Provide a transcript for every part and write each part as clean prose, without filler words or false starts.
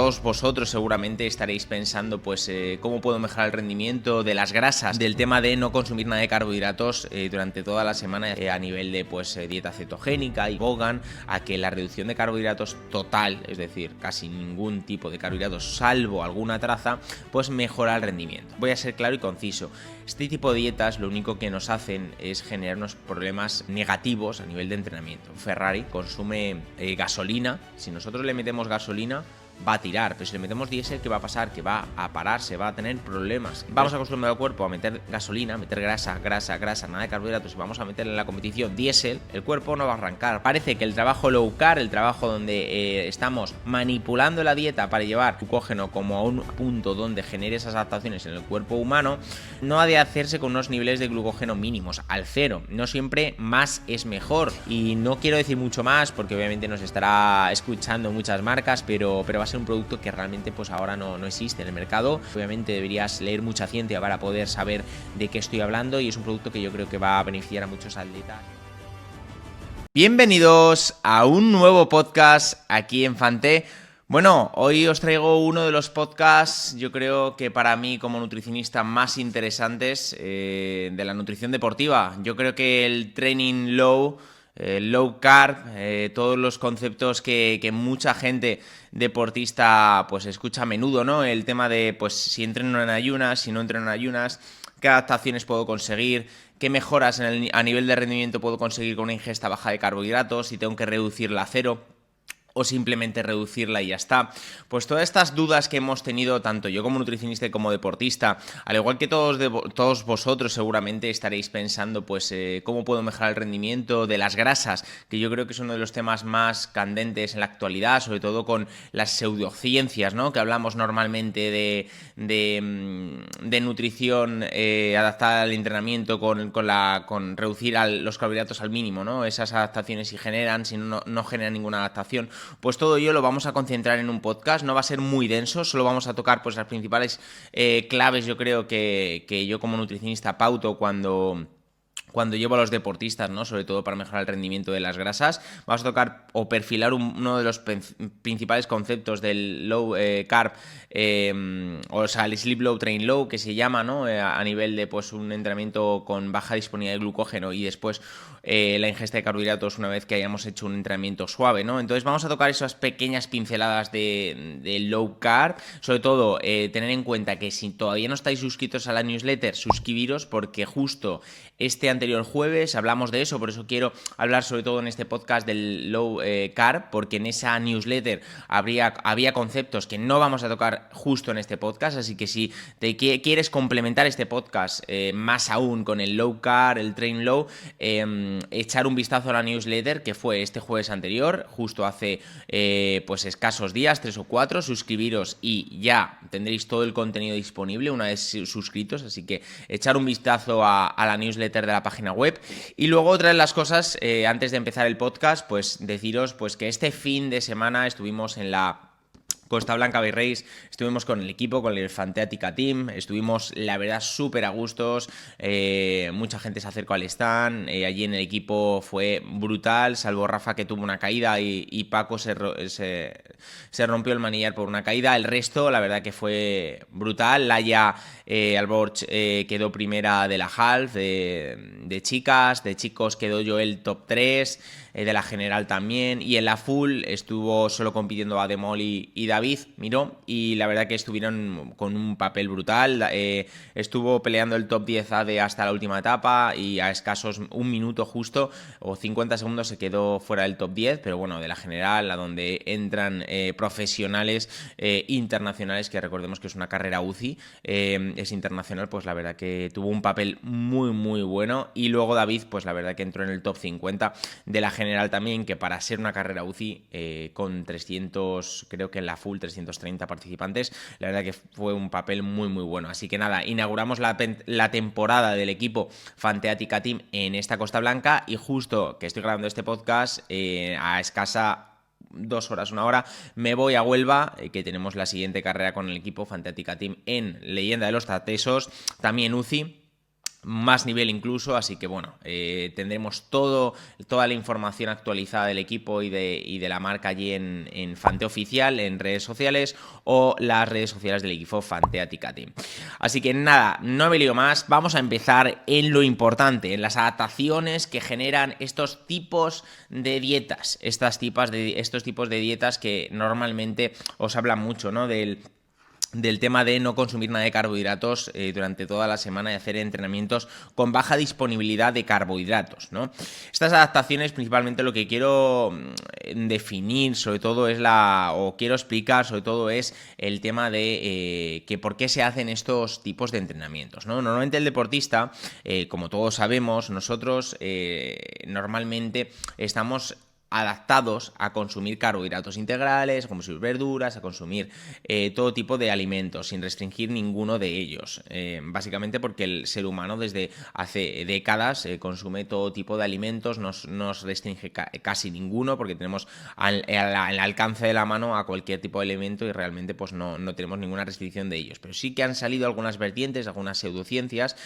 todos vosotros seguramente estaréis pensando cómo puedo mejorar el rendimiento de las grasas, del tema de no consumir nada de carbohidratos durante toda la semana a nivel de dieta cetogénica, y abogan a que la reducción de carbohidratos total, es decir, casi ningún tipo de carbohidratos salvo alguna traza, pues mejora el rendimiento. Voy a ser claro y conciso. Este tipo de dietas lo único que nos hacen es generarnos problemas negativos a nivel de entrenamiento. Ferrari consume gasolina. Si nosotros le metemos gasolina, va a tirar, pero si le metemos diésel, ¿qué va a pasar? Que va a pararse, va a tener problemas. Vamos a acostumbrar al cuerpo a meter gasolina, a meter grasa, nada de carbohidratos, y vamos a meterle en la competición diésel, el cuerpo no va a arrancar. Parece que el trabajo low carb, el trabajo donde estamos manipulando la dieta para llevar glucógeno como a un punto donde genere esas adaptaciones en el cuerpo humano, no ha de hacerse con unos niveles de glucógeno mínimos, al cero. No siempre más es mejor, y no quiero decir mucho más porque obviamente nos estará escuchando muchas marcas, pero va a ser un producto que realmente pues ahora no existe en el mercado. Obviamente deberías leer mucha ciencia para poder saber de qué estoy hablando, y es un producto que yo creo que va a beneficiar a muchos atletas. Bienvenidos a un nuevo podcast aquí en Fanté. Bueno, hoy os traigo uno de los podcasts, yo creo que para mí como nutricionista, más interesantes de la nutrición deportiva. Yo creo que el training low carb, todos los conceptos que mucha gente deportista pues escucha a menudo, ¿no? El tema de pues si entreno en ayunas, si no entreno en ayunas, qué adaptaciones puedo conseguir, qué mejoras a nivel de rendimiento puedo conseguir con una ingesta baja de carbohidratos, si tengo que reducirla a cero o simplemente reducirla y ya está. Pues todas estas dudas que hemos tenido, tanto yo como nutricionista y como deportista, al igual que todos vosotros seguramente estaréis pensando cómo puedo mejorar el rendimiento de las grasas, que yo creo que es uno de los temas más candentes en la actualidad, sobre todo con las pseudociencias, ¿no? Que hablamos normalmente de nutrición adaptada al entrenamiento con reducir los carbohidratos al mínimo, ¿no? Esas adaptaciones si generan, si no generan ninguna adaptación. Pues todo ello lo vamos a concentrar en un podcast, no va a ser muy denso, solo vamos a tocar pues las principales claves, yo creo que yo como nutricionista pauto cuando llevo a los deportistas, ¿no? Sobre todo para mejorar el rendimiento de las grasas. Vamos a tocar o perfilar uno de los principales conceptos del low carb, o sea, el sleep low, train low, que se llama, ¿no? A nivel de pues un entrenamiento con baja disponibilidad de glucógeno y después la ingesta de carbohidratos una vez que hayamos hecho un entrenamiento suave, ¿no? Entonces vamos a tocar esas pequeñas pinceladas de low carb, sobre todo tener en cuenta que si todavía no estáis suscritos a la newsletter, suscribiros, porque justo este anterior jueves hablamos de eso, por eso quiero hablar sobre todo en este podcast del low carb, porque en esa newsletter había conceptos que no vamos a tocar justo en este podcast, así que si te quieres complementar este podcast más aún con el low carb, el train low, echar un vistazo a la newsletter que fue este jueves anterior, justo hace pues escasos días, 3 o 4, suscribiros y ya tendréis todo el contenido disponible una vez suscritos, así que echar un vistazo a la newsletter de la página web. Y luego otra de las cosas, antes de empezar el podcast, pues deciros pues que este fin de semana estuvimos en la Costa Blanca Bay Race, estuvimos con el equipo, con el Fanteática Team, estuvimos la verdad súper a gustos, mucha gente se acercó al stand, allí en el equipo fue brutal, salvo Rafa que tuvo una caída y Paco se rompió el manillar por una caída. El resto la verdad que fue brutal. Laia Alborch quedó primera de la half, de chicas, de chicos quedó Joel top 3, de la general también, y en la full estuvo solo compitiendo Ademol y David Miró, y la verdad que estuvieron con un papel brutal. Estuvo peleando el top 10 AD hasta la última etapa y a escasos un minuto justo o 50 segundos se quedó fuera del top 10, pero bueno, de la general, a donde entran profesionales internacionales, que recordemos que es una carrera UCI, es internacional, pues la verdad que tuvo un papel muy muy bueno. Y luego David, pues la verdad que entró en el top 50 de la general también, que para ser una carrera UCI con 300, creo que en la full 330 participantes, la verdad que fue un papel muy muy bueno. Así que nada, inauguramos la temporada del equipo Fanteática Team en esta Costa Blanca, y justo que estoy grabando este podcast, a escasa 2 horas, 1 hora, me voy a Huelva, que tenemos la siguiente carrera con el equipo Fanteática Team en Leyenda de los Tatesos, también UCI. más nivel incluso, así que bueno, tendremos toda la información actualizada del equipo y de la marca allí en Fante Oficial, en redes sociales o las redes sociales del equipo Fante Atica Team. Así que nada, no me lío más, vamos a empezar en lo importante, en las adaptaciones que generan estos tipos de dietas, estos tipos de dietas que normalmente os hablan mucho, ¿no? Del tema de no consumir nada de carbohidratos durante toda la semana y hacer entrenamientos con baja disponibilidad de carbohidratos, ¿no? Estas adaptaciones, principalmente lo que quiero definir sobre todo quiero explicar sobre todo es el tema de que por qué se hacen estos tipos de entrenamientos, ¿no? Normalmente el deportista, como todos sabemos, nosotros normalmente estamos adaptados a consumir carbohidratos integrales, a consumir verduras, a consumir todo tipo de alimentos, sin restringir ninguno de ellos. Básicamente porque el ser humano desde hace décadas consume todo tipo de alimentos, no nos restringe casi ninguno, porque tenemos al alcance de la mano a cualquier tipo de alimento y realmente pues no tenemos ninguna restricción de ellos. Pero sí que han salido algunas vertientes, algunas pseudociencias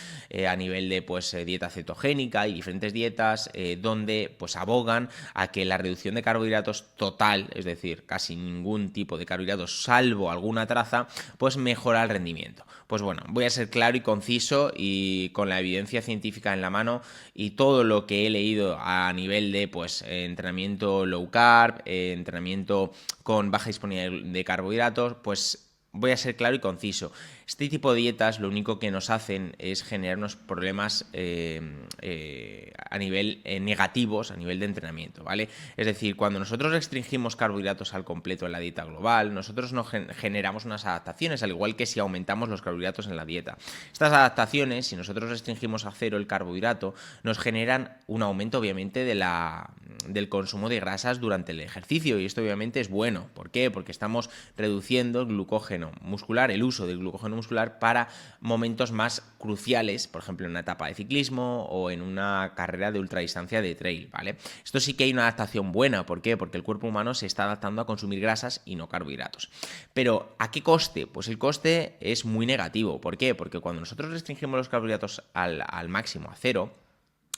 a nivel de pues dieta cetogénica y diferentes dietas donde pues abogan a que la reducción de carbohidratos total, es decir, casi ningún tipo de carbohidratos salvo alguna traza, pues mejora el rendimiento. Pues bueno, voy a ser claro y conciso y con la evidencia científica en la mano y todo lo que he leído a nivel de pues entrenamiento low carb, entrenamiento con baja disponibilidad de carbohidratos, pues voy a ser claro y conciso. Este tipo de dietas lo único que nos hacen es generarnos problemas a nivel negativos, a nivel de entrenamiento, ¿vale? Es decir, cuando nosotros restringimos carbohidratos al completo en la dieta global, nosotros no generamos unas adaptaciones, al igual que si aumentamos los carbohidratos en la dieta. Estas adaptaciones, si nosotros restringimos a cero el carbohidrato, nos generan un aumento obviamente del consumo de grasas durante el ejercicio, y esto obviamente es bueno. ¿Por qué? Porque estamos reduciendo el glucógeno muscular, el uso del glucógeno muscular para momentos más cruciales, por ejemplo en una etapa de ciclismo o en una carrera de ultradistancia de trail, ¿vale? Esto sí que hay una adaptación buena. ¿Por qué? Porque el cuerpo humano se está adaptando a consumir grasas y no carbohidratos. Pero ¿a qué coste? Pues el coste es muy negativo. ¿Por qué? Porque cuando nosotros restringimos los carbohidratos al máximo, a cero,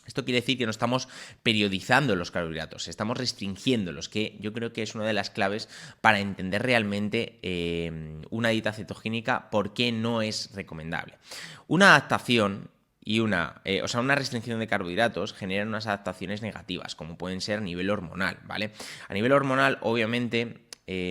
esto quiere decir que no estamos periodizando los carbohidratos, estamos restringiéndolos, que yo creo que es una de las claves para entender realmente una dieta cetogénica, por qué no es recomendable. Una adaptación y una restricción de carbohidratos generan unas adaptaciones negativas, como pueden ser a nivel hormonal, ¿vale? A nivel hormonal, obviamente,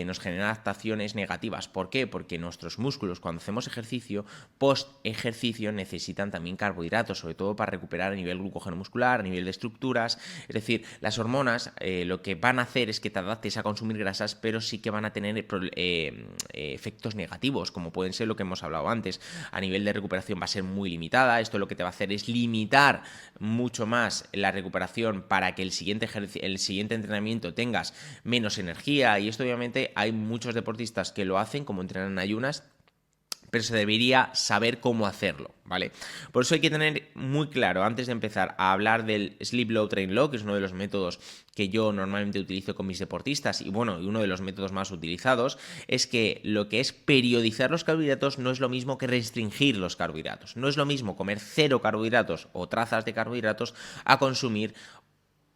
nos generan adaptaciones negativas. ¿Por qué? Porque nuestros músculos, cuando hacemos ejercicio, post-ejercicio necesitan también carbohidratos, sobre todo para recuperar a nivel glucógeno muscular, a nivel de estructuras. Es decir, las hormonas lo que van a hacer es que te adaptes a consumir grasas, pero sí que van a tener efectos negativos, como pueden ser lo que hemos hablado antes. A nivel de recuperación va a ser muy limitada. Esto lo que te va a hacer es limitar mucho más la recuperación para que el siguiente entrenamiento tengas menos energía, y esto obviamente hay muchos deportistas que lo hacen, como entrenan en ayunas, pero se debería saber cómo hacerlo, ¿vale? Por eso hay que tener muy claro, antes de empezar a hablar del Sleep Low, Train Low, que es uno de los métodos que yo normalmente utilizo con mis deportistas, y bueno, uno de los métodos más utilizados, es que lo que es periodizar los carbohidratos no es lo mismo que restringir los carbohidratos. No es lo mismo comer 0 carbohidratos o trazas de carbohidratos a consumir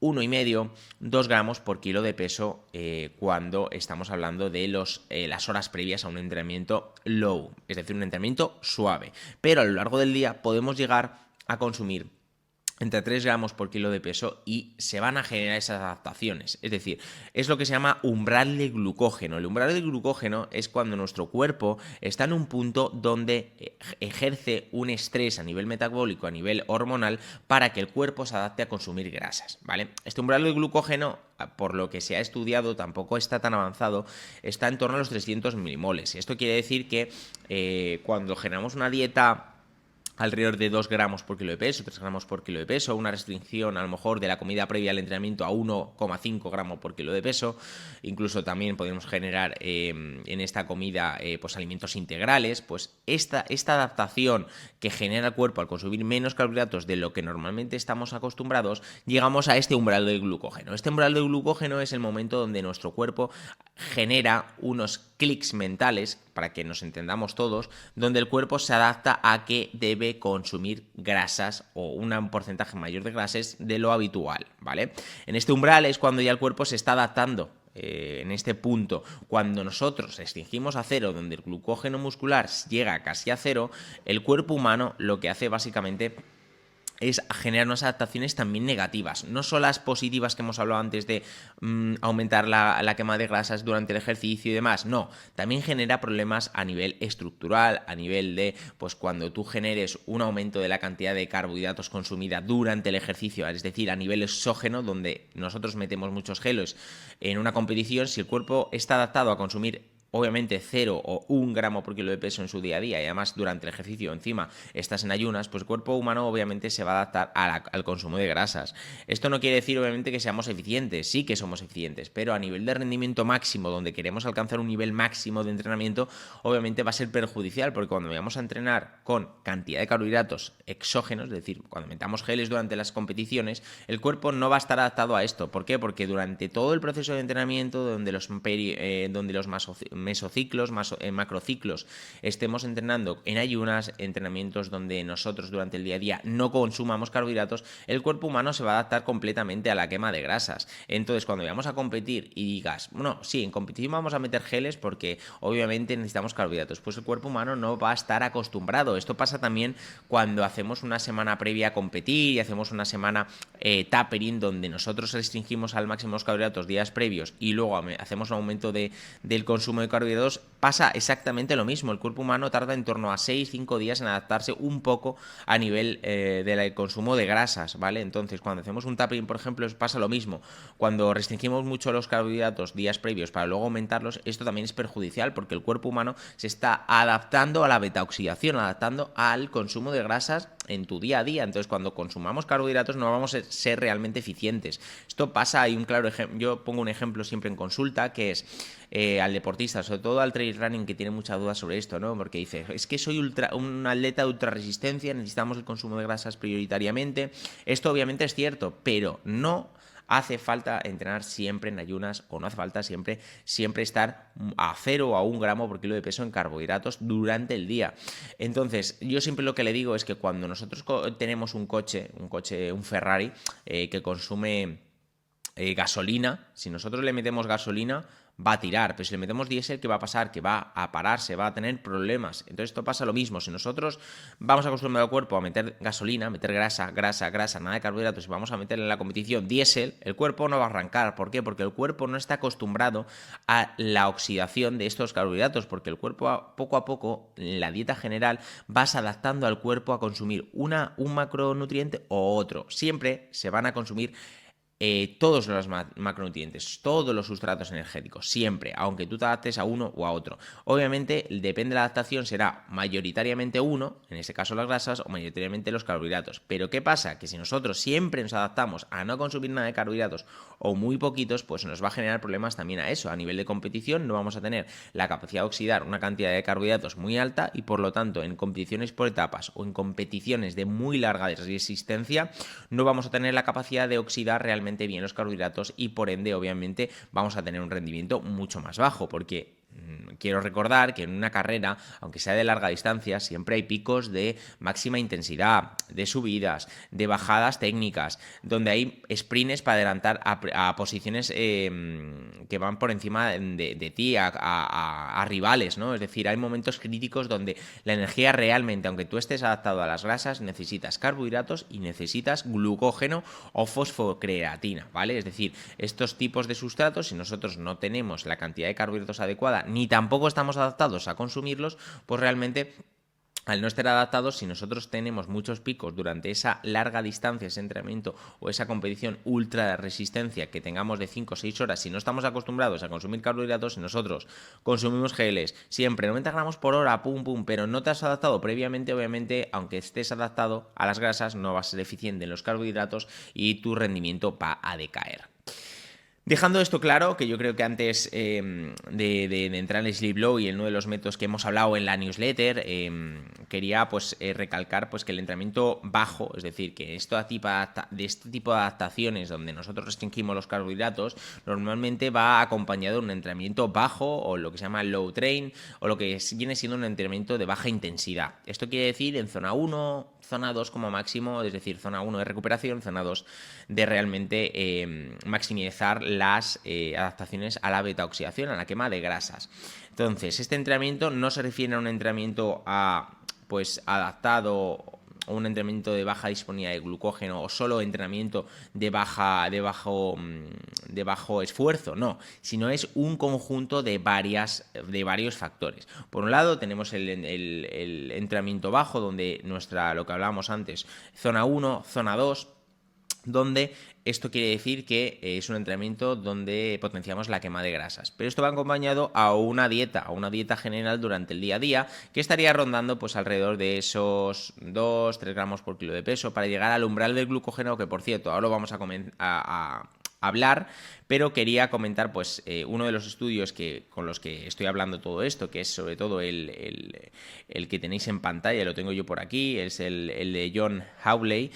1,5, 2 gramos por kilo de peso cuando estamos hablando de las horas previas a un entrenamiento low, es decir, un entrenamiento suave. Pero a lo largo del día podemos llegar a consumir entre 3 gramos por kilo de peso y se van a generar esas adaptaciones. Es decir, es lo que se llama umbral de glucógeno. El umbral de glucógeno es cuando nuestro cuerpo está en un punto donde ejerce un estrés a nivel metabólico, a nivel hormonal, para que el cuerpo se adapte a consumir grasas, ¿vale? Este umbral de glucógeno, por lo que se ha estudiado, tampoco está tan avanzado, está en torno a los 300 milimoles. Esto quiere decir que cuando generamos una dieta alrededor de 2 gramos por kilo de peso, 3 gramos por kilo de peso, una restricción a lo mejor de la comida previa al entrenamiento a 1,5 gramos por kilo de peso, incluso también podemos generar en esta comida pues alimentos integrales. Pues esta adaptación que genera el cuerpo al consumir menos carbohidratos de lo que normalmente estamos acostumbrados, llegamos a este umbral del glucógeno. Este umbral del glucógeno es el momento donde nuestro cuerpo genera unos clics mentales, para que nos entendamos todos, donde el cuerpo se adapta a que debe consumir grasas o un porcentaje mayor de grasas de lo habitual, ¿vale? En este umbral es cuando ya el cuerpo se está adaptando. En este punto, cuando nosotros restringimos a cero, donde el glucógeno muscular llega casi a cero, el cuerpo humano lo que hace básicamente es generar unas adaptaciones también negativas, no solo las positivas que hemos hablado antes de aumentar la quema de grasas durante el ejercicio y demás, no, también genera problemas a nivel estructural, a nivel de, pues cuando tú generes un aumento de la cantidad de carbohidratos consumida durante el ejercicio, es decir, a nivel exógeno, donde nosotros metemos muchos gelos en una competición, si el cuerpo está adaptado a consumir obviamente 0 o 1 gramo por kilo de peso en su día a día y además durante el ejercicio encima estás en ayunas, pues el cuerpo humano obviamente se va a adaptar al consumo de grasas. Esto no quiere decir obviamente que seamos eficientes, sí que somos eficientes, pero a nivel de rendimiento máximo, donde queremos alcanzar un nivel máximo de entrenamiento, obviamente va a ser perjudicial, porque cuando vayamos a entrenar con cantidad de carbohidratos exógenos, es decir, cuando metamos geles durante las competiciones, el cuerpo no va a estar adaptado a esto. ¿Por qué? Porque durante todo el proceso de entrenamiento, donde los mesociclos, macrociclos, estemos entrenando en ayunas, entrenamientos donde nosotros durante el día a día no consumamos carbohidratos, el cuerpo humano se va a adaptar completamente a la quema de grasas. Entonces, cuando vayamos a competir y digas, bueno, sí, en competición vamos a meter geles porque obviamente necesitamos carbohidratos, pues el cuerpo humano no va a estar acostumbrado. Esto pasa también cuando hacemos una semana previa a competir y hacemos una semana tapering, donde nosotros restringimos al máximo los carbohidratos días previos y luego hacemos un aumento del consumo de carbohidratos, pasa exactamente lo mismo. El cuerpo humano tarda en torno a 6-5 días en adaptarse un poco a nivel del consumo de grasas, ¿vale? Entonces, cuando hacemos un tapering, por ejemplo, pasa lo mismo. Cuando restringimos mucho los carbohidratos días previos para luego aumentarlos, esto también es perjudicial, porque el cuerpo humano se está adaptando a la beta-oxidación, adaptando al consumo de grasas en tu día a día. Entonces, cuando consumamos carbohidratos no vamos a ser realmente eficientes. Esto pasa, hay un claro ejemplo, yo pongo un ejemplo siempre en consulta, que es al deportista, sobre todo al trail running, que tiene muchas dudas sobre esto, ¿no? Porque dice, es que soy un atleta de ultra resistencia, necesitamos el consumo de grasas prioritariamente. Esto obviamente es cierto, pero no hace falta entrenar siempre en ayunas, o no hace falta siempre estar a 0 o a 1 gramo por kilo de peso en carbohidratos durante el día. Entonces, yo siempre lo que le digo es que cuando nosotros tenemos un Ferrari, que consume gasolina, si nosotros le metemos gasolina, va a tirar, pero si le metemos diésel, ¿qué va a pasar? Que va a pararse, va a tener problemas. Entonces esto pasa lo mismo. Si nosotros vamos a acostumbrar al cuerpo a meter gasolina, meter grasa, nada de carbohidratos, y vamos a meter en la competición diésel, el cuerpo no va a arrancar. ¿Por qué? Porque el cuerpo no está acostumbrado a la oxidación de estos carbohidratos, porque el cuerpo poco a poco, en la dieta general, vas adaptando al cuerpo a consumir un macronutriente o otro. Siempre se van a consumir todos los macronutrientes, todos los sustratos energéticos, siempre, aunque tú te adaptes a uno o a otro. Obviamente, depende de la adaptación, será mayoritariamente uno, en este caso las grasas, o mayoritariamente los carbohidratos. Pero ¿qué pasa? Que si nosotros siempre nos adaptamos a no consumir nada de carbohidratos o muy poquitos, pues nos va a generar problemas también a eso. A nivel de competición no vamos a tener la capacidad de oxidar una cantidad de carbohidratos muy alta, y por lo tanto en competiciones por etapas o en competiciones de muy larga resistencia no vamos a tener la capacidad de oxidar realmente bien los carbohidratos, y por ende obviamente vamos a tener un rendimiento mucho más bajo, porque quiero recordar que en una carrera, aunque sea de larga distancia, siempre hay picos de máxima intensidad, de subidas, de bajadas técnicas, donde hay sprints para adelantar a posiciones que van por encima de ti, a rivales, ¿no? Es decir, hay momentos críticos donde la energía realmente, aunque tú estés adaptado a las grasas, necesitas carbohidratos y necesitas glucógeno o fosfocreatina, ¿vale? Es decir, estos tipos de sustratos, si nosotros no tenemos la cantidad de carbohidratos adecuada, ni tampoco estamos adaptados a consumirlos, pues realmente, al no estar adaptados, si nosotros tenemos muchos picos durante esa larga distancia, ese entrenamiento o esa competición ultra de resistencia que tengamos de 5 o 6 horas, si no estamos acostumbrados a consumir carbohidratos, si nosotros consumimos geles siempre 90 gramos por hora, pero no te has adaptado previamente, obviamente, aunque estés adaptado a las grasas, no vas a ser eficiente en los carbohidratos y tu rendimiento va a decaer. Dejando esto claro, que yo creo que antes de entrar en el Sleep Low y en uno de los métodos que hemos hablado en la newsletter, quería pues recalcar pues que el entrenamiento bajo, es decir, que este tipo de adaptaciones donde nosotros restringimos los carbohidratos, normalmente va acompañado de un entrenamiento bajo o lo que se llama low train o lo que viene siendo un entrenamiento de baja intensidad. Esto quiere decir en zona 1, zona 2 como máximo, es decir, zona 1 de recuperación, zona 2 de realmente maximizar las adaptaciones a la beta-oxidación, a la quema de grasas. Entonces, este entrenamiento no se refiere a un entrenamiento pues adaptado o un entrenamiento de baja disponibilidad de glucógeno o solo entrenamiento de bajo esfuerzo, no, sino es un conjunto de varios factores. Por un lado tenemos el entrenamiento bajo, donde lo que hablábamos antes, zona 1, zona 2, donde esto quiere decir que es un entrenamiento donde potenciamos la quema de grasas. Pero esto va acompañado a una dieta general durante el día a día, que estaría rondando pues alrededor de esos 2-3 gramos por kilo de peso para llegar al umbral del glucógeno, que por cierto, ahora lo vamos a hablar, pero quería comentar pues uno de los estudios con los que estoy hablando todo esto, que es sobre todo el que tenéis en pantalla, lo tengo yo por aquí, es el de John Hawley.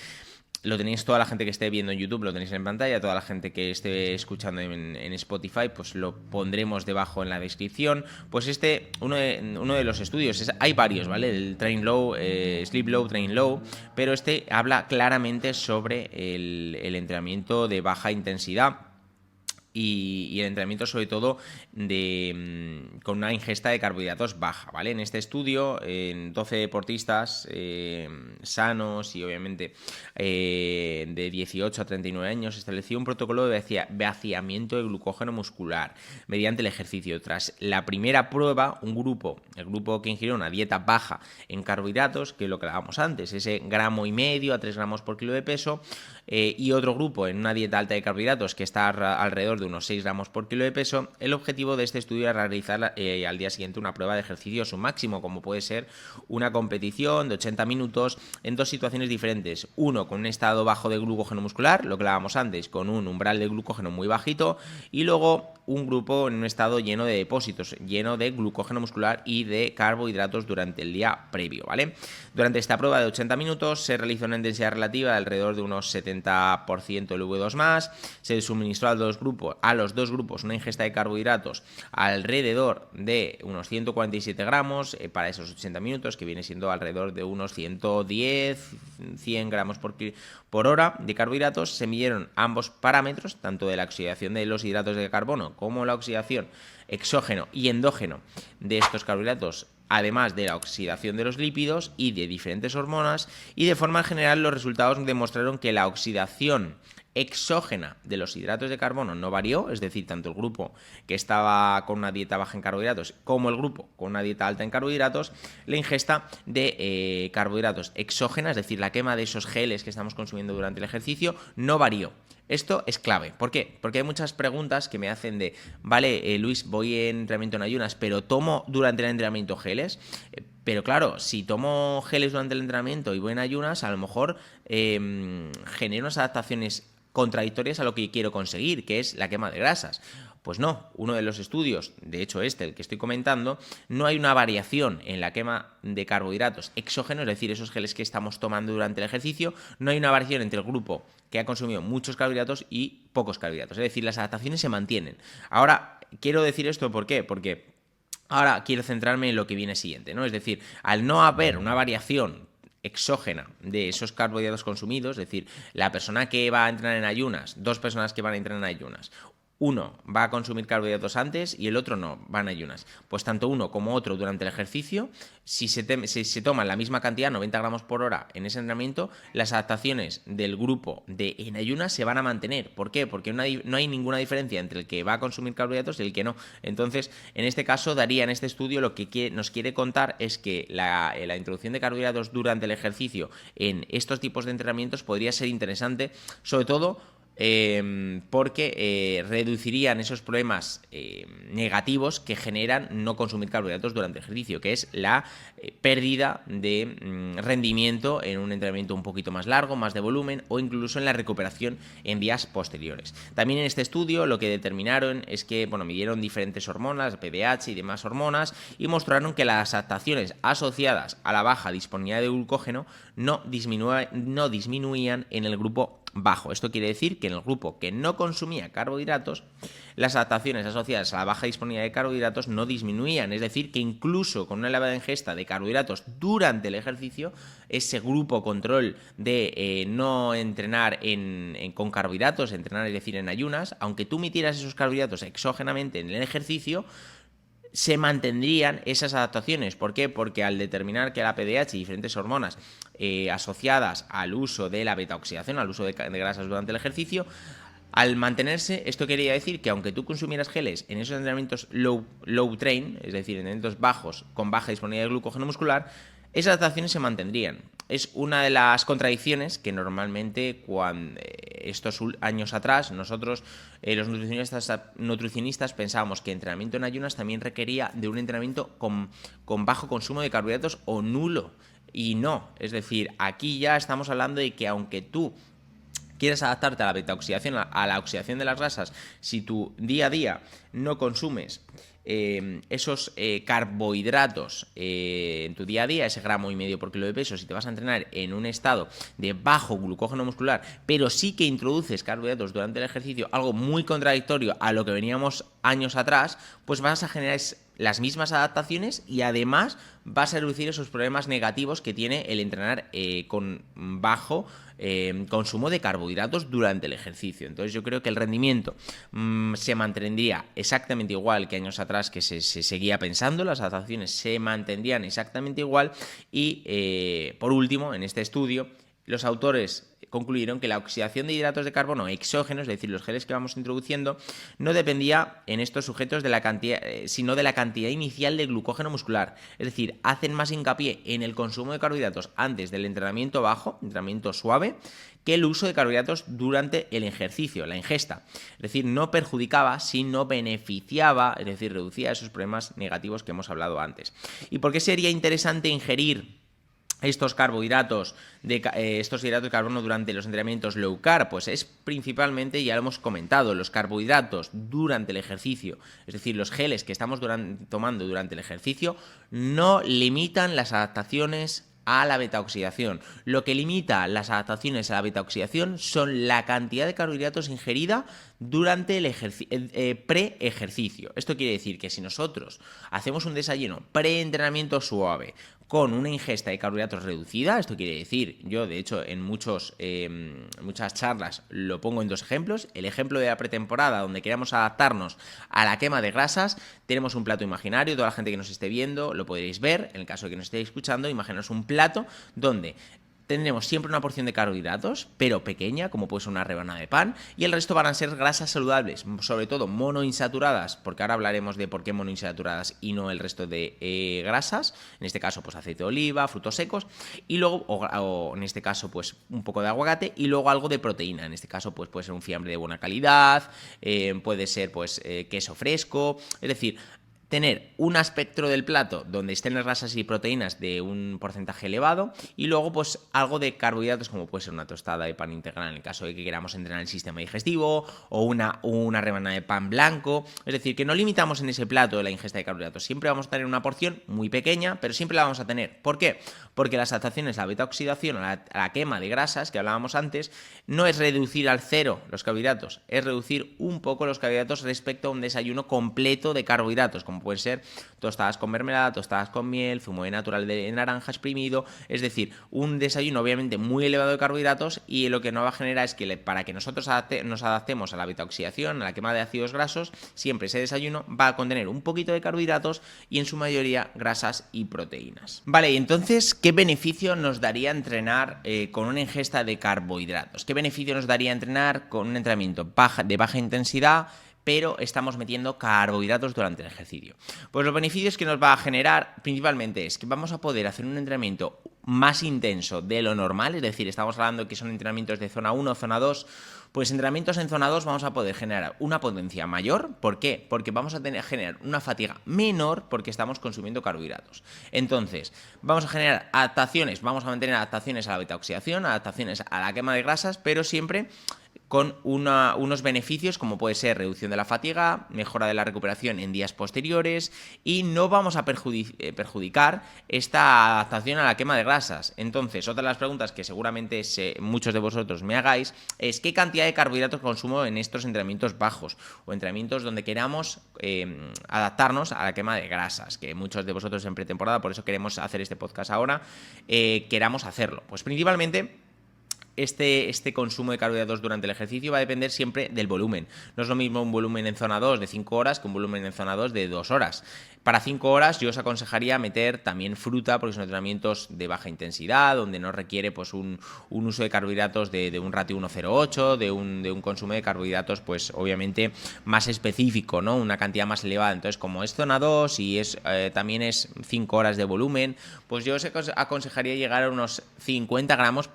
Lo tenéis, toda la gente que esté viendo en YouTube lo tenéis en pantalla, toda la gente que esté escuchando en Spotify pues lo pondremos debajo en la descripción. Pues uno de los estudios, hay varios, ¿vale? El Train Low, Sleep Low, Train Low, pero habla claramente sobre el entrenamiento de baja intensidad y el entrenamiento sobre todo con una ingesta de carbohidratos baja, ¿vale? En este estudio, en 12 deportistas sanos y obviamente de 18 a 39 años, se estableció un protocolo de vaciamiento de glucógeno muscular mediante el ejercicio. Tras la primera prueba, el grupo que ingirió una dieta baja en carbohidratos, que es lo que hablábamos antes, ese 1,5 gramos a 3 gramos por kilo de peso, y otro grupo en una dieta alta de carbohidratos que está alrededor de unos 6 gramos por kilo de peso, el objetivo de este estudio era realizar al día siguiente una prueba de ejercicio su máximo, como puede ser una competición de 80 minutos en dos situaciones diferentes. Uno con un estado bajo de glucógeno muscular, lo que hablábamos antes, con un umbral de glucógeno muy bajito, y luego un grupo en un estado lleno de depósitos, lleno de glucógeno muscular y de carbohidratos durante el día previo, ¿vale? Durante esta prueba de 80 minutos se realizó una intensidad relativa de alrededor de unos 70% del V2+, se suministró a los dos grupos una ingesta de carbohidratos alrededor de unos 147 gramos para esos 80 minutos, que viene siendo alrededor de unos 110-100 gramos por hora de carbohidratos. Se midieron ambos parámetros, tanto de la oxidación de los hidratos de carbono como la oxidación exógeno y endógeno de estos carbohidratos, además de la oxidación de los lípidos y de diferentes hormonas, y de forma general los resultados demostraron que la oxidación exógena de los hidratos de carbono no varió, es decir, tanto el grupo que estaba con una dieta baja en carbohidratos como el grupo con una dieta alta en carbohidratos, la ingesta de carbohidratos exógenas, es decir, la quema de esos geles que estamos consumiendo durante el ejercicio, no varió. Esto es clave. ¿Por qué? Porque hay muchas preguntas que me hacen de, vale, Luis, voy en entrenamiento en ayunas, pero tomo durante el entrenamiento geles. Pero claro, si tomo geles durante el entrenamiento y voy en ayunas, a lo mejor genero unas adaptaciones contradictorias a lo que quiero conseguir, que es la quema de grasas. Pues no, uno de los estudios, de hecho el que estoy comentando, no hay una variación en la quema de carbohidratos exógenos, es decir, esos geles que estamos tomando durante el ejercicio, no hay una variación entre el grupo que ha consumido muchos carbohidratos y pocos carbohidratos, es decir, las adaptaciones se mantienen. Ahora, quiero decir esto, ¿por qué? Porque ahora quiero centrarme en lo que viene siguiente, ¿no? Es decir, al no haber una variación exógena de esos carbohidratos consumidos, es decir, la persona que va a entrenar en ayunas, dos personas que van a entrenar en ayunas, uno va a consumir carbohidratos antes y el otro no, van a ayunas. Pues tanto uno como otro durante el ejercicio, si se toman la misma cantidad, 90 gramos por hora en ese entrenamiento, las adaptaciones del grupo en ayunas se van a mantener. ¿Por qué? Porque no hay ninguna diferencia entre el que va a consumir carbohidratos y el que no. Entonces, en este caso, en este estudio lo que nos quiere contar es que la introducción de carbohidratos durante el ejercicio en estos tipos de entrenamientos podría ser interesante, sobre todo porque reducirían esos problemas negativos que generan no consumir carbohidratos durante el ejercicio, que es la pérdida de rendimiento en un entrenamiento un poquito más largo, más de volumen, o incluso en la recuperación en días posteriores. También en este estudio lo que determinaron es que, midieron diferentes hormonas, PDH y demás hormonas, y mostraron que las adaptaciones asociadas a la baja disponibilidad de glucógeno no disminuían en el grupo bajo. Esto quiere decir que en el grupo que no consumía carbohidratos, las adaptaciones asociadas a la baja disponibilidad de carbohidratos no disminuían. Es decir, que incluso con una elevada ingesta de carbohidratos durante el ejercicio, ese grupo control de no entrenar con carbohidratos, entrenar es decir en ayunas, aunque tú metieras esos carbohidratos exógenamente en el ejercicio, se mantendrían esas adaptaciones. ¿Por qué? Porque al determinar que la PDH y diferentes hormonas asociadas al uso de la beta-oxidación, al uso de grasas durante el ejercicio, al mantenerse, esto quería decir que aunque tú consumieras geles en esos entrenamientos low train, es decir, entrenamientos bajos con baja disponibilidad de glucógeno muscular, esas adaptaciones se mantendrían. Es una de las contradicciones que normalmente estos años atrás nosotros los nutricionistas pensábamos que entrenamiento en ayunas también requería de un entrenamiento con bajo consumo de carbohidratos o nulo, y no. Es decir, aquí ya estamos hablando de que aunque tú quieres adaptarte a la beta-oxidación, a la oxidación de las grasas, si tu día a día no consumes esos carbohidratos en tu día a día, ese 1,5 gramos por kilo de peso, si te vas a entrenar en un estado de bajo glucógeno muscular, pero sí que introduces carbohidratos durante el ejercicio, algo muy contradictorio a lo que veníamos años atrás, pues vas a generar las mismas adaptaciones y además vas a reducir esos problemas negativos que tiene el entrenar con bajo consumo de carbohidratos durante el ejercicio. Entonces yo creo que el rendimiento se mantendría exactamente igual que años atrás, que se seguía pensando, las adaptaciones se mantendrían exactamente igual, y por último, en este estudio, los autores concluyeron que la oxidación de hidratos de carbono exógenos, es decir, los geles que vamos introduciendo, no dependía en estos sujetos de la cantidad, sino de la cantidad inicial de glucógeno muscular. Es decir, hacen más hincapié en el consumo de carbohidratos antes del entrenamiento bajo, entrenamiento suave, que el uso de carbohidratos durante el ejercicio, la ingesta. Es decir, no perjudicaba, sino beneficiaba, es decir, reducía esos problemas negativos que hemos hablado antes. ¿Y por qué sería interesante ingerir estos hidratos de carbono durante los entrenamientos low carb? Pues es principalmente, ya lo hemos comentado, los carbohidratos durante el ejercicio, es decir, los geles que estamos tomando durante el ejercicio no limitan las adaptaciones a la beta-oxidación. Lo que limita las adaptaciones a la beta-oxidación son la cantidad de carbohidratos ingerida durante el pre-ejercicio. Esto quiere decir que si nosotros hacemos un desayuno pre-entrenamiento suave con una ingesta de carbohidratos reducida, esto quiere decir, yo de hecho en muchas charlas lo pongo en 2 ejemplos. El ejemplo de la pretemporada, donde queremos adaptarnos a la quema de grasas, tenemos un plato imaginario, toda la gente que nos esté viendo lo podréis ver, en el caso de que nos estéis escuchando, imaginaos un plato donde tendremos siempre una porción de carbohidratos, pero pequeña, como puede ser una rebanada de pan, y el resto van a ser grasas saludables, sobre todo monoinsaturadas, porque ahora hablaremos de por qué monoinsaturadas y no el resto de grasas, en este caso pues aceite de oliva, frutos secos, y luego, o en este caso pues un poco de aguacate, y luego algo de proteína, en este caso pues puede ser un fiambre de buena calidad, puede ser pues queso fresco, es decir, tener un espectro del plato donde estén las grasas y proteínas de un porcentaje elevado, y luego pues algo de carbohidratos, como puede ser una tostada de pan integral en el caso de que queramos entrenar el sistema digestivo, o una rebanada de pan blanco. Es decir, que no limitamos en ese plato la ingesta de carbohidratos, siempre vamos a tener una porción muy pequeña, pero siempre la vamos a tener. ¿Por qué? Porque las adaptaciones a la beta-oxidación, a la quema de grasas que hablábamos antes, no es reducir al cero los carbohidratos, es reducir un poco los carbohidratos respecto a un desayuno completo de carbohidratos, como pueden ser tostadas con mermelada, tostadas con miel, zumo de natural de naranja exprimido. Es decir, un desayuno obviamente muy elevado de carbohidratos, y lo que nos va a generar es que para que nosotros nos adaptemos a la beta-oxidación, a la quema de ácidos grasos, siempre ese desayuno va a contener un poquito de carbohidratos y en su mayoría grasas y proteínas. Vale, y entonces, ¿qué beneficio nos daría entrenar con una ingesta de carbohidratos? ¿Qué beneficio nos daría entrenar con un entrenamiento de baja intensidad, pero estamos metiendo carbohidratos durante el ejercicio? Pues los beneficios que nos va a generar principalmente es que vamos a poder hacer un entrenamiento más intenso de lo normal, es decir, estamos hablando que son entrenamientos de zona 1, zona 2, Pues entrenamientos en zona 2 vamos a poder generar una potencia mayor. ¿Por qué? Porque vamos a generar una fatiga menor porque estamos consumiendo carbohidratos. Entonces, vamos a generar adaptaciones, vamos a mantener adaptaciones a la beta-oxidación, adaptaciones a la quema de grasas, pero siempre con unos beneficios como puede ser reducción de la fatiga, mejora de la recuperación en días posteriores y no vamos a perjudicar esta adaptación a la quema de grasas. Entonces, otra de las preguntas que seguramente muchos de vosotros me hagáis es ¿qué cantidad de carbohidratos consumo en estos entrenamientos bajos o entrenamientos donde queramos adaptarnos a la quema de grasas? Que muchos de vosotros en pretemporada, por eso queremos hacer este podcast ahora, queramos hacerlo. Pues principalmente este consumo de carbohidratos durante el ejercicio va a depender siempre del volumen. No es lo mismo un volumen en zona 2 de 5 horas que un volumen en zona 2 de 2 horas. Para 5 horas yo os aconsejaría meter también fruta porque son entrenamientos de baja intensidad, donde no requiere pues un uso de carbohidratos de un ratio 1,08, de un consumo de carbohidratos pues obviamente más específico, ¿no? Una cantidad más elevada. Entonces, como es zona 2 y también es 5 horas de volumen, pues yo os aconsejaría llegar a unos 50 gramos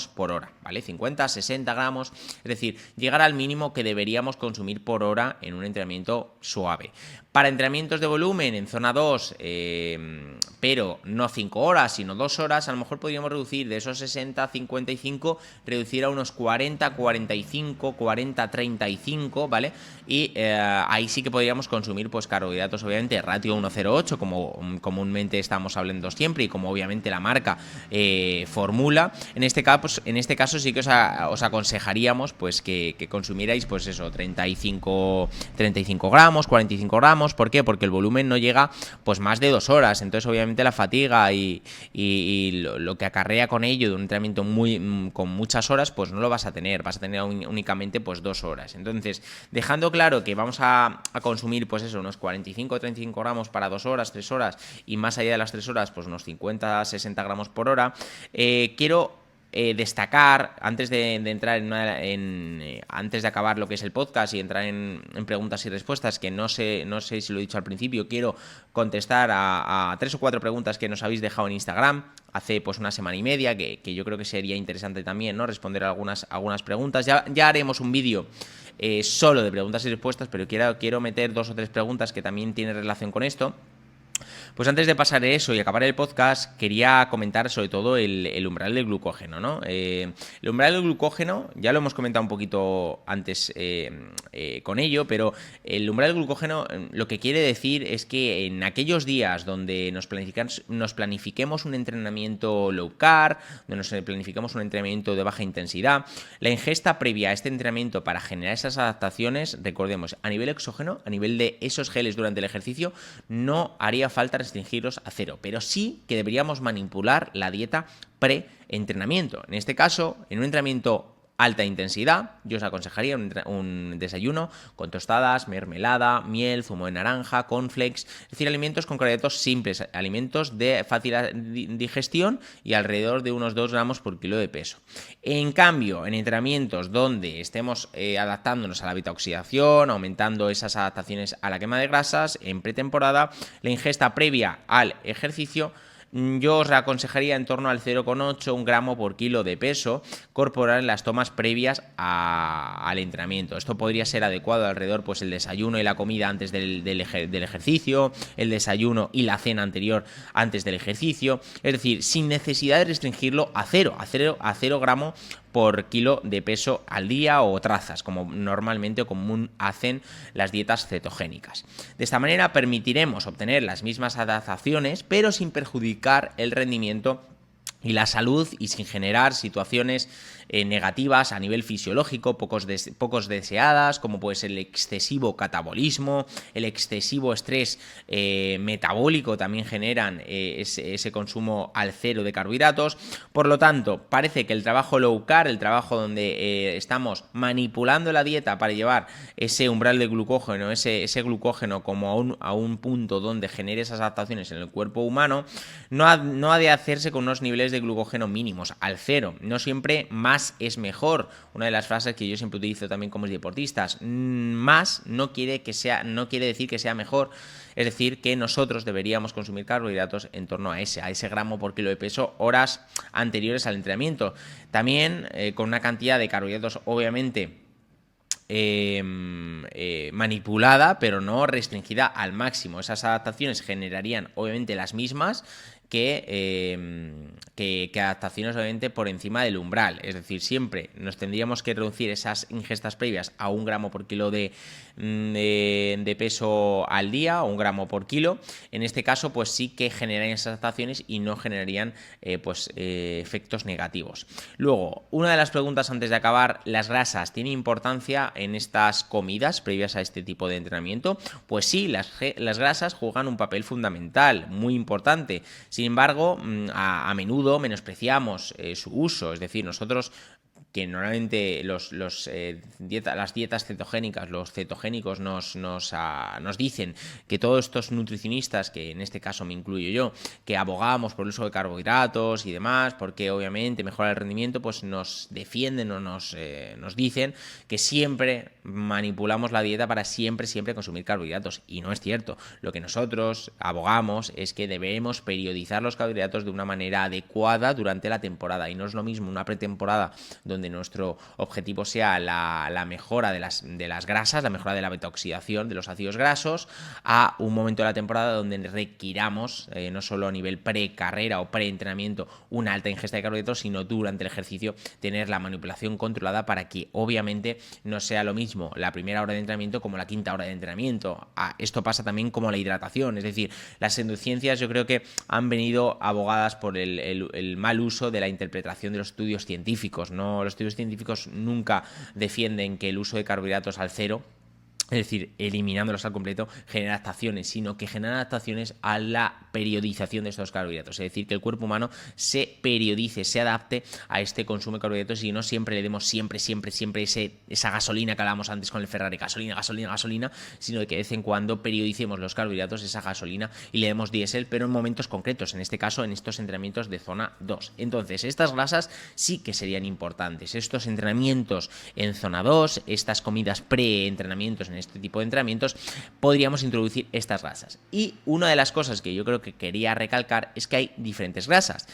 por hora, ¿vale? 50, 60 gramos, es decir, llegar al mínimo que deberíamos consumir por hora en un entrenamiento suave. Para entrenamientos de volumen en zona 2, pero no 5 horas, sino 2 horas, a lo mejor podríamos reducir de esos 60, 55, reducir a unos 40, 45, 40, 35, ¿vale? Y ahí sí que podríamos consumir pues carbohidratos, obviamente, ratio 1,08, como comúnmente estamos hablando siempre y como obviamente la marca formula. En este caso sí que os aconsejaríamos pues que consumierais pues eso, 35 gramos, 45 gramos. ¿Por qué? Porque el volumen no llega pues más de 2 horas. Entonces obviamente la fatiga y lo que acarrea con ello de un entrenamiento con muchas horas pues no lo vas a tener. Vas a tener únicamente pues 2 horas. Entonces, dejando claro que vamos a consumir pues eso, unos 45 o 35 gramos para 2 horas, 3 horas y más allá de las 3 horas pues unos 50, 60 gramos por hora, quiero destacar, antes de entrar antes de acabar lo que es el podcast y entrar en preguntas y respuestas, que no sé si lo he dicho al principio, quiero contestar a 3 o 4 preguntas que nos habéis dejado en Instagram hace pues una semana y media, que yo creo que sería interesante también, ¿no? Responder algunas preguntas. Ya haremos un vídeo solo de preguntas y respuestas, pero quiero meter 2 o 3 preguntas que también tienen relación con esto. Pues antes de pasar eso y acabar el podcast, quería comentar sobre todo el umbral del glucógeno, ¿no? El umbral del glucógeno, ya lo hemos comentado un poquito antes con ello, pero el umbral del glucógeno lo que quiere decir es que en aquellos días donde nos planifiquemos un entrenamiento low carb, donde nos planifiquemos un entrenamiento de baja intensidad, la ingesta previa a este entrenamiento para generar esas adaptaciones, recordemos, a nivel exógeno, a nivel de esos geles durante el ejercicio, no haría falta restringirlos a 0, pero sí que deberíamos manipular la dieta pre-entrenamiento. En este caso, en un entrenamiento alta intensidad, yo os aconsejaría un desayuno con tostadas, mermelada, miel, zumo de naranja, cornflakes, es decir, alimentos con carbohidratos simples, alimentos de fácil digestión y alrededor de unos 2 gramos por kilo de peso. En cambio, en entrenamientos donde estemos adaptándonos a la beta-oxidación, aumentando esas adaptaciones a la quema de grasas, en pretemporada, la ingesta previa al ejercicio, yo os aconsejaría en torno al 0,8, 1 gramo por kilo de peso corporal en las tomas previas al entrenamiento. Esto podría ser adecuado alrededor, pues el desayuno y la comida antes del ejercicio, el desayuno y la cena anterior antes del ejercicio, es decir, sin necesidad de restringirlo a 0 gramo por kilo de peso al día o trazas, como normalmente o común hacen las dietas cetogénicas. De esta manera permitiremos obtener las mismas adaptaciones, pero sin perjudicar el rendimiento y la salud y sin generar situaciones negativas a nivel fisiológico, pocos deseadas, como puede ser el excesivo catabolismo, el excesivo estrés metabólico también generan ese consumo al 0 de carbohidratos. Por lo tanto, parece que el trabajo low carb, el trabajo donde estamos manipulando la dieta para llevar ese umbral de glucógeno, ese glucógeno como a un punto donde genere esas adaptaciones en el cuerpo humano, no ha de hacerse con unos niveles de glucógeno mínimos, al cero. No siempre más es mejor. Una de las frases que yo siempre utilizo también como deportistas, más no quiere decir que sea mejor. Es decir, que nosotros deberíamos consumir carbohidratos en torno a ese gramo por kilo de peso horas anteriores al entrenamiento. También con una cantidad de carbohidratos obviamente manipulada, pero no restringida al máximo. Esas adaptaciones generarían obviamente las mismas que adaptaciones obviamente por encima del umbral. Es decir, siempre nos tendríamos que reducir esas ingestas previas a 1 gramo por kilo de peso al día, o 1 gramo por kilo. En este caso, pues sí que generarían esas adaptaciones y no generarían efectos negativos. Luego, una de las preguntas antes de acabar, ¿las grasas tienen importancia en estas comidas previas a este tipo de entrenamiento? Pues sí, las grasas juegan un papel fundamental, muy importante. Sin embargo, a menudo menospreciamos su uso, es decir, nosotros que normalmente las dietas cetogénicas, los cetogénicos nos dicen que todos estos nutricionistas, que en este caso me incluyo yo, que abogamos por el uso de carbohidratos y demás, porque obviamente mejora el rendimiento, pues nos defienden o nos dicen que siempre manipulamos la dieta para siempre consumir carbohidratos, y no es cierto. Lo que nosotros abogamos es que debemos periodizar los carbohidratos de una manera adecuada durante la temporada, y no es lo mismo una pretemporada donde nuestro objetivo sea la mejora de las grasas, la mejora de la beta-oxidación de los ácidos grasos, a un momento de la temporada donde requiramos, no solo a nivel pre-carrera o pre-entrenamiento, una alta ingesta de carbohidratos, sino durante el ejercicio tener la manipulación controlada para que obviamente no sea lo mismo la primera hora de entrenamiento como la quinta hora de entrenamiento. Esto pasa también como la hidratación, es decir, las pseudociencias yo creo que han venido abogadas por el mal uso de la interpretación de los estudios científicos, ¿no? Los estudios científicos nunca defienden que el uso de carbohidratos al cero, es decir, eliminándolos al completo, genera adaptaciones, sino que genera adaptaciones a la periodización de estos carbohidratos. Es decir, que el cuerpo humano se periodice, se adapte a este consumo de carbohidratos y no siempre le demos siempre esa gasolina que hablábamos antes con el Ferrari, gasolina, sino que de vez en cuando periodicemos los carbohidratos, esa gasolina, y le demos diésel, pero en momentos concretos, en este caso en estos entrenamientos de zona 2. Entonces, estas grasas sí que serían importantes. Estos entrenamientos en zona 2, estas comidas pre-entrenamientos en este tipo de entrenamientos, podríamos introducir estas grasas. Y una de las cosas que yo creo que quería recalcar es que hay diferentes grasas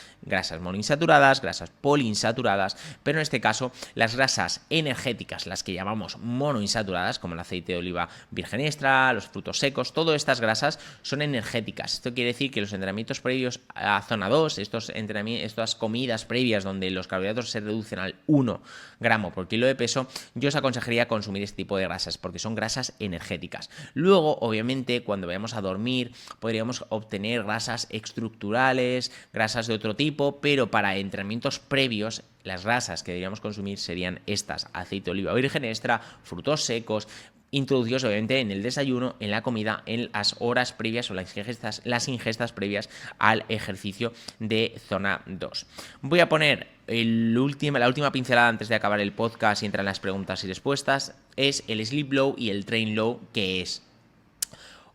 monoinsaturadas, grasas poliinsaturadas, pero en este caso las grasas energéticas, las que llamamos monoinsaturadas, como el aceite de oliva virgen extra, los frutos secos, todas estas grasas son energéticas. Esto quiere decir que los entrenamientos previos a zona 2, estas comidas previas donde los carbohidratos se reducen al 1 gramo por kilo de peso, yo os aconsejaría consumir este tipo de grasas, porque son grasas energéticas. Luego, obviamente, cuando vayamos a dormir, podríamos obtener grasas estructurales, grasas de otro tipo, pero para entrenamientos previos, las grasas que deberíamos consumir serían estas: aceite de oliva virgen extra, frutos secos, introducidos obviamente en el desayuno, en la comida, en las horas previas o las ingestas previas al ejercicio de zona 2. Voy a poner la última pincelada antes de acabar el podcast y entrar en las preguntas y respuestas. Es el Sleep Low y el Train Low, que es...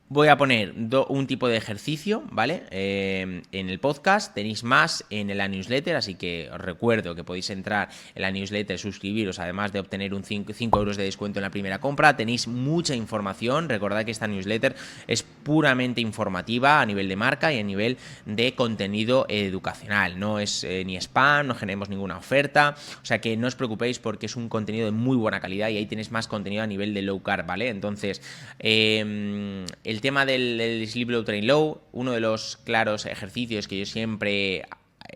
Voy a poner un tipo de ejercicio, ¿vale? En el podcast tenéis más en la newsletter, así que os recuerdo que podéis entrar en la newsletter, suscribiros, además de obtener un 5 euros de descuento en la primera compra. Tenéis mucha información. Recordad que esta newsletter es puramente informativa a nivel de marca y a nivel de contenido educacional. No es ni spam, no generemos ninguna oferta, o sea que no os preocupéis porque es un contenido de muy buena calidad y ahí tenéis más contenido a nivel de low carb, ¿vale? Entonces, el tema del Sleep Low, Train Low, uno de los claros ejercicios que yo siempre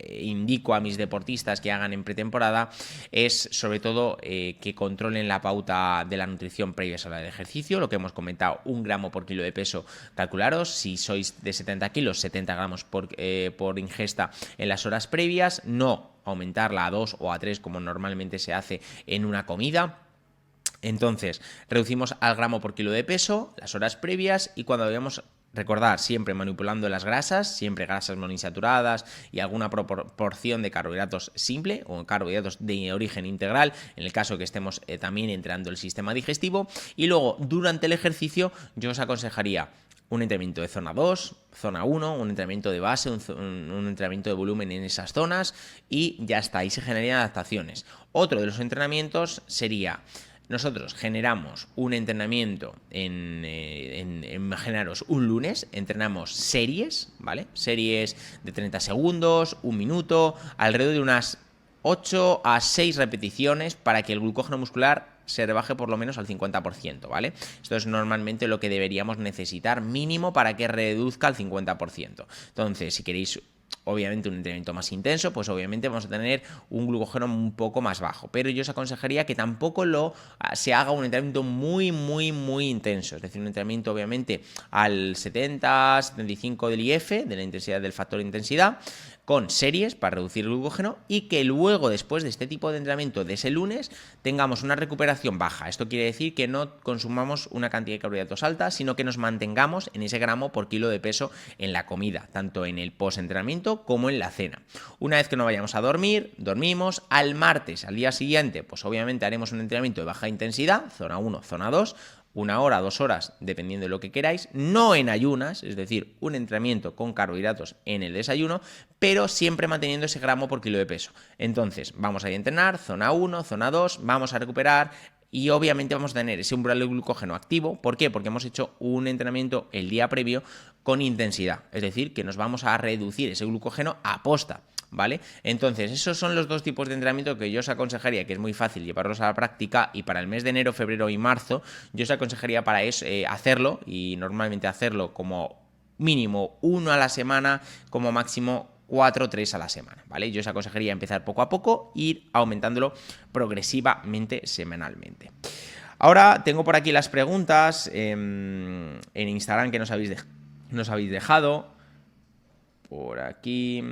indico a mis deportistas que hagan en pretemporada es sobre todo que controlen la pauta de la nutrición previa a la hora del ejercicio, lo que hemos comentado, 1 gramo por kilo de peso. Calcularos, si sois de 70 kilos, 70 gramos por ingesta en las horas previas, no aumentarla a 2 o a 3 como normalmente se hace en una comida. Entonces, reducimos al gramo por kilo de peso las horas previas, y cuando vayamos, recordar, siempre manipulando las grasas, siempre grasas monoinsaturadas y alguna proporción de carbohidratos simple o carbohidratos de origen integral, en el caso que estemos también entrenando el sistema digestivo. Y luego, durante el ejercicio, yo os aconsejaría un entrenamiento de zona 2, zona 1, un entrenamiento de base, un entrenamiento de volumen en esas zonas y ya está, ahí se generarían adaptaciones. Otro de los entrenamientos sería, nosotros generamos un entrenamiento imaginaros, un lunes, entrenamos series, ¿vale? Series de 30 segundos, un minuto, alrededor de unas 8 a 6 repeticiones para que el glucógeno muscular se rebaje por lo menos al 50%, ¿vale? Esto es normalmente lo que deberíamos necesitar mínimo para que reduzca al 50%. Entonces, si queréis obviamente un entrenamiento más intenso, pues obviamente vamos a tener un glucógeno un poco más bajo, pero yo os aconsejaría que tampoco se haga un entrenamiento muy intenso, es decir, un entrenamiento obviamente al 70-75 del IF, de la intensidad del factor de intensidad, con series para reducir el glucógeno y que luego, después de este tipo de entrenamiento de ese lunes, tengamos una recuperación baja. Esto quiere decir que no consumamos una cantidad de carbohidratos alta, sino que nos mantengamos en ese gramo por kilo de peso en la comida, tanto en el post-entrenamiento como en la cena. Una vez que nos vayamos a dormir, dormimos. Al martes, al día siguiente, pues obviamente haremos un entrenamiento de baja intensidad, zona 1, zona 2, 1 hora, 2 horas, dependiendo de lo que queráis, no en ayunas, es decir, un entrenamiento con carbohidratos en el desayuno, pero siempre manteniendo ese gramo por kilo de peso. Entonces, vamos a ir a entrenar, zona 1, zona 2, vamos a recuperar y obviamente vamos a tener ese umbral de glucógeno activo. ¿Por qué? Porque hemos hecho un entrenamiento el día previo con intensidad, es decir, que nos vamos a reducir ese glucógeno a posta, ¿vale? Entonces, esos son los dos tipos de entrenamiento que yo os aconsejaría, que es muy fácil llevarlos a la práctica, y para el mes de enero, febrero y marzo, yo os aconsejaría para eso hacerlo, y normalmente hacerlo como mínimo 1 a la semana, como máximo 4 o 3 a la semana, ¿vale? Yo os aconsejaría empezar poco a poco, ir aumentándolo progresivamente, semanalmente. Ahora tengo por aquí las preguntas en Instagram que nos habéis dejado. Por aquí...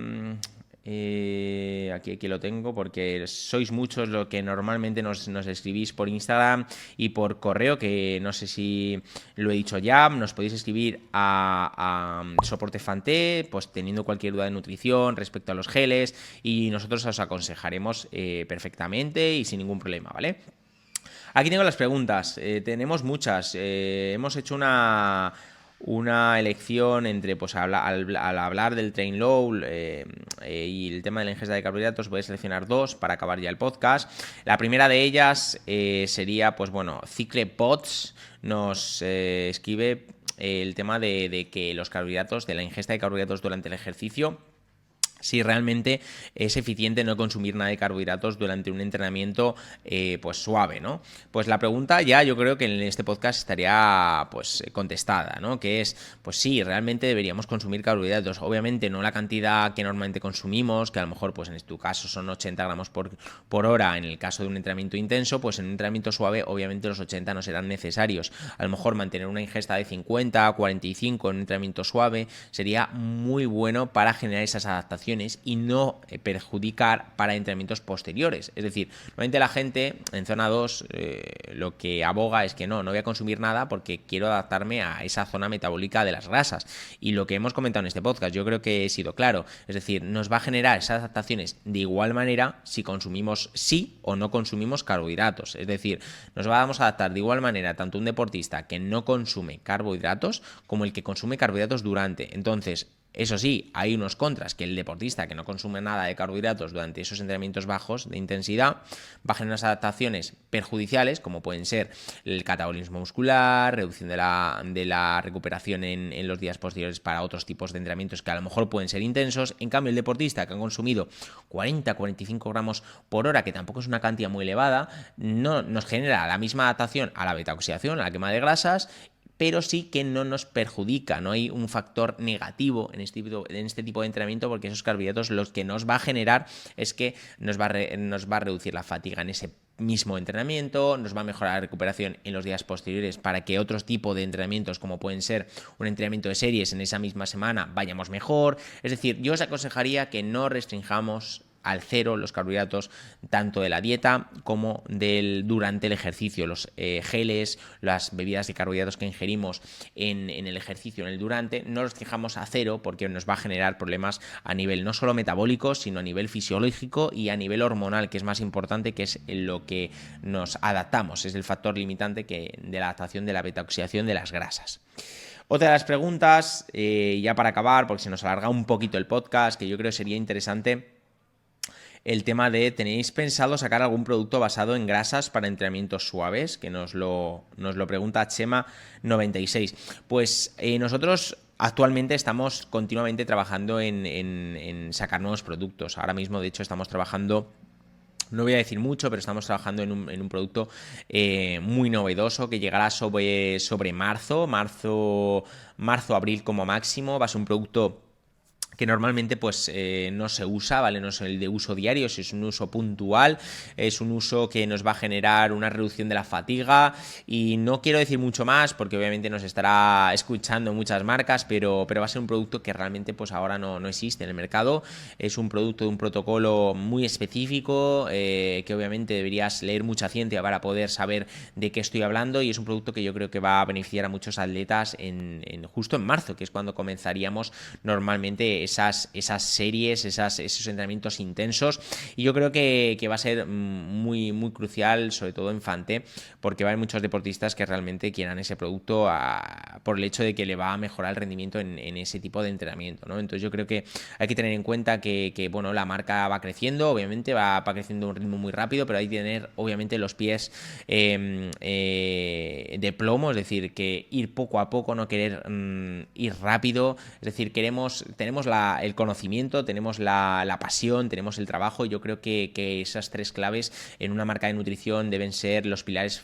Aquí lo tengo porque sois muchos los que normalmente nos escribís por Instagram y por correo, que no sé si lo he dicho ya. Nos podéis escribir a Soporte Fanté, pues teniendo cualquier duda de nutrición respecto a los geles, y nosotros os aconsejaremos perfectamente y sin ningún problema, ¿vale? Aquí tengo las preguntas, tenemos muchas, hemos hecho una elección entre, pues al hablar del train low y el tema de la ingesta de carbohidratos, voy a seleccionar dos para acabar ya el podcast. La primera de ellas sería, pues bueno, Cicle Pots nos escribe el tema de que los carbohidratos, de la ingesta de carbohidratos durante el ejercicio, si realmente es eficiente no consumir nada de carbohidratos durante un entrenamiento pues suave, ¿no? Pues la pregunta ya yo creo que en este podcast estaría pues contestada, ¿no? Que es, pues sí, realmente deberíamos consumir carbohidratos, obviamente no la cantidad que normalmente consumimos, que a lo mejor pues en tu caso son 80 gramos por hora, en el caso de un entrenamiento intenso, pues en un entrenamiento suave obviamente los 80 no serán necesarios, a lo mejor mantener una ingesta de 50, 45 en un entrenamiento suave sería muy bueno para generar esas adaptaciones y no perjudicar para entrenamientos posteriores. Es decir, normalmente la gente en zona 2 lo que aboga es que no voy a consumir nada porque quiero adaptarme a esa zona metabólica de las grasas. Y lo que hemos comentado en este podcast, yo creo que he sido claro. Es decir, nos va a generar esas adaptaciones de igual manera si consumimos sí o no consumimos carbohidratos. Es decir, nos vamos a adaptar de igual manera tanto un deportista que no consume carbohidratos como el que consume carbohidratos durante. Entonces, eso sí, hay unos contras, que el deportista que no consume nada de carbohidratos durante esos entrenamientos bajos de intensidad va a generar unas adaptaciones perjudiciales, como pueden ser el catabolismo muscular, reducción de la recuperación en los días posteriores para otros tipos de entrenamientos que a lo mejor pueden ser intensos. En cambio, el deportista que ha consumido 40-45 gramos por hora, que tampoco es una cantidad muy elevada, no nos genera la misma adaptación a la beta-oxidación, a la quema de grasas, pero sí que no nos perjudica, no hay un factor negativo en este tipo de entrenamiento, porque esos carbohidratos lo que nos va a generar es que nos va a reducir la fatiga en ese mismo entrenamiento, nos va a mejorar la recuperación en los días posteriores para que otros tipos de entrenamientos, como pueden ser un entrenamiento de series en esa misma semana, vayamos mejor. Es decir, yo os aconsejaría que no restringamos al cero los carbohidratos tanto de la dieta como durante el ejercicio. Los geles, las bebidas de carbohidratos que ingerimos en el ejercicio, en el durante, no los fijamos a cero porque nos va a generar problemas a nivel no solo metabólico, sino a nivel fisiológico y a nivel hormonal, que es más importante, que es en lo que nos adaptamos, es el factor limitante de la adaptación de la beta-oxidación de las grasas. Otra de las preguntas, ya para acabar, porque se nos alarga un poquito el podcast, que yo creo que sería interesante, el tema de, ¿tenéis pensado sacar algún producto basado en grasas para entrenamientos suaves? Que nos lo pregunta Chema96. Pues nosotros actualmente estamos continuamente trabajando en sacar nuevos productos. Ahora mismo, de hecho, estamos trabajando... No voy a decir mucho, pero estamos trabajando en un producto muy novedoso que llegará sobre marzo, abril como máximo. Va a ser un producto que normalmente pues no se usa, ¿vale? No es el de uso diario, es un uso puntual, es un uso que nos va a generar una reducción de la fatiga y no quiero decir mucho más porque obviamente nos estará escuchando muchas marcas, pero va a ser un producto que realmente pues ahora no existe en el mercado, es un producto de un protocolo muy específico que obviamente deberías leer mucha ciencia para poder saber de qué estoy hablando y es un producto que yo creo que va a beneficiar a muchos atletas justo en marzo, que es cuando comenzaríamos normalmente esas series, esos entrenamientos intensos y yo creo que va a ser muy, muy crucial, sobre todo en Fante, porque va a haber muchos deportistas que realmente quieran ese producto por el hecho de que le va a mejorar el rendimiento en ese tipo de entrenamiento, ¿no? Entonces yo creo que hay que tener en cuenta que bueno, la marca va creciendo, obviamente va creciendo a un ritmo muy rápido, pero hay que tener obviamente los pies de plomo, es decir, que ir poco a poco, no querer ir rápido, es decir, tenemos el conocimiento, tenemos la pasión, tenemos el trabajo y yo creo que esas tres claves en una marca de nutrición deben ser los pilares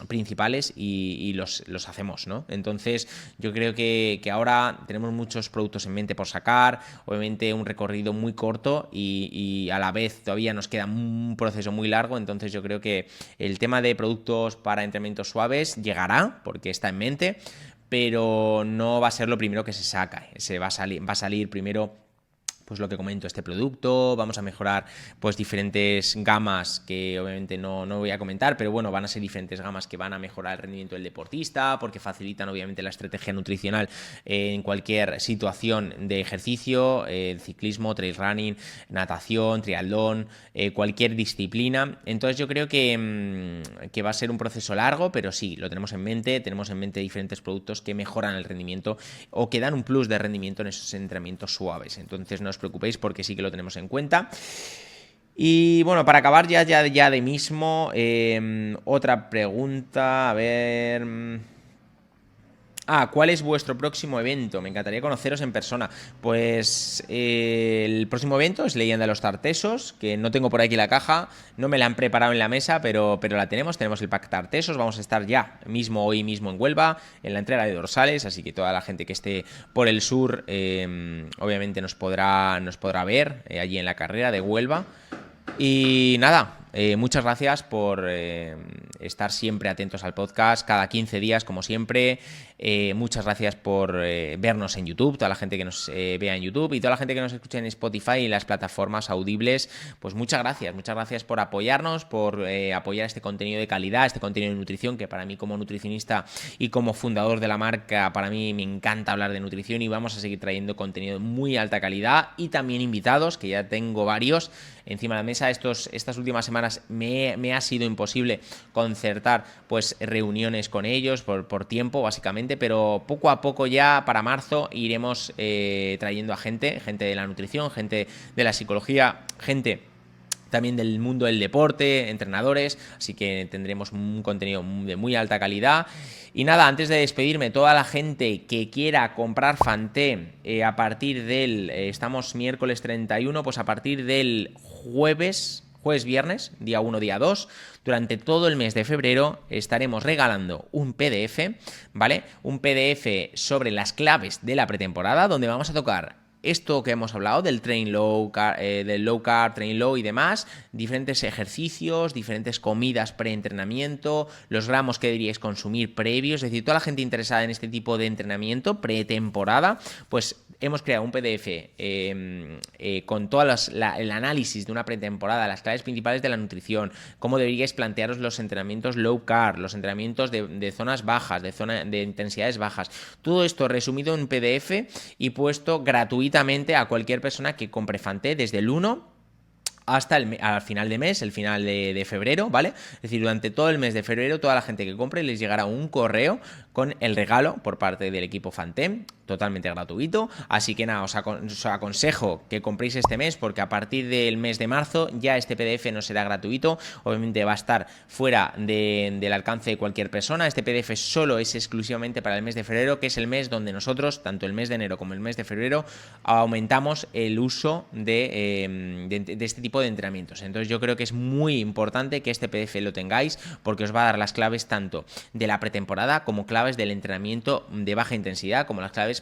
principales y los hacemos, ¿no? Entonces yo creo que ahora tenemos muchos productos en mente por sacar, obviamente un recorrido muy corto y a la vez todavía nos queda un proceso muy largo, entonces yo creo que el tema de productos para entrenamientos suaves llegará porque está en mente, pero no va a ser lo primero que se saca. Va a salir primero pues lo que comento, este producto, vamos a mejorar pues diferentes gamas que obviamente no voy a comentar, pero bueno, van a ser diferentes gamas que van a mejorar el rendimiento del deportista porque facilitan obviamente la estrategia nutricional en cualquier situación de ejercicio, ciclismo, trail running, natación, triatlón, cualquier disciplina. Entonces yo creo que va a ser un proceso largo, pero sí, lo tenemos en mente diferentes productos que mejoran el rendimiento o que dan un plus de rendimiento en esos entrenamientos suaves. Entonces no os preocupéis porque sí que lo tenemos en cuenta. Y bueno, para acabar ya de mismo, otra pregunta, a ver... ¿cuál es vuestro próximo evento? Me encantaría conoceros en persona. Pues el próximo evento es Leyenda de los Tartesos, que no tengo por aquí la caja, no me la han preparado en la mesa, pero la tenemos el pack Tartesos, vamos a estar hoy mismo en Huelva, en la entrega de dorsales, así que toda la gente que esté por el sur obviamente nos podrá ver allí en la carrera de Huelva. Y nada, muchas gracias por estar siempre atentos al podcast, cada 15 días como siempre. Muchas gracias por vernos en YouTube, toda la gente que nos vea en YouTube y toda la gente que nos escucha en Spotify y las plataformas audibles. Pues muchas gracias por apoyarnos, por apoyar este contenido de calidad, este contenido de nutrición, que para mí como nutricionista y como fundador de la marca, para mí me encanta hablar de nutrición y vamos a seguir trayendo contenido de muy alta calidad y también invitados, que ya tengo varios encima de la mesa. Estas últimas semanas me ha sido imposible concertar pues reuniones con ellos por tiempo básicamente, pero poco a poco ya para marzo iremos trayendo a gente de la nutrición, gente de la psicología, gente también del mundo del deporte, entrenadores, así que tendremos un contenido de muy alta calidad. Y nada, antes de despedirme, toda la gente que quiera comprar Fante a partir del, estamos miércoles 31, pues a partir del jueves-viernes, día 1, día 2, durante todo el mes de febrero estaremos regalando un PDF, ¿vale? Un PDF sobre las claves de la pretemporada, donde vamos a tocar esto que hemos hablado del train low, del low carb, train low y demás, diferentes ejercicios, diferentes comidas pre-entrenamiento, los gramos que deberíais consumir previos, es decir, toda la gente interesada en este tipo de entrenamiento pretemporada, pues hemos creado un PDF con todo el análisis de una pretemporada, las claves principales de la nutrición, cómo deberíais plantearos los entrenamientos low carb, los entrenamientos de zonas bajas, de intensidades bajas, todo esto resumido en un PDF y puesto gratuitamente a cualquier persona que compre Fante desde el 1 hasta al final de mes, el final de febrero, ¿vale? Es decir, durante todo el mes de febrero, toda la gente que compre les llegará un correo con el regalo por parte del equipo Fantem, totalmente gratuito. Así que nada, os aconsejo que compréis este mes, porque a partir del mes de marzo ya este PDF no será gratuito. Obviamente va a estar fuera del alcance de cualquier persona. Este PDF solo es exclusivamente para el mes de febrero, que es el mes donde nosotros, tanto el mes de enero como el mes de febrero, aumentamos el uso de este tipo de entrenamientos. Entonces yo creo que es muy importante que este PDF lo tengáis, porque os va a dar las claves tanto de la pretemporada como claves del entrenamiento de baja intensidad, como las claves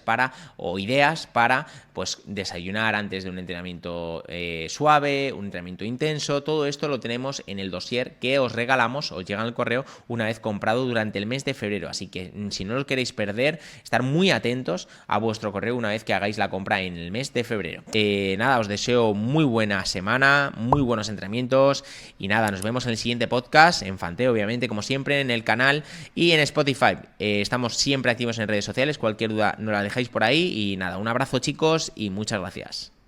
o ideas para pues desayunar antes de un entrenamiento suave, un entrenamiento intenso. Todo esto lo tenemos en el dossier que os regalamos, os llega en el correo una vez comprado durante el mes de febrero. Así que si no lo queréis perder, estar muy atentos a vuestro correo una vez que hagáis la compra en el mes de febrero. Nada, os deseo muy buena semana, muy buenos entrenamientos y nada, nos vemos en el siguiente podcast, en Fante, obviamente, como siempre, en el canal y en Spotify. Estamos siempre activos en redes sociales, cualquier duda nos la dejáis por ahí y nada, un abrazo chicos y muchas gracias.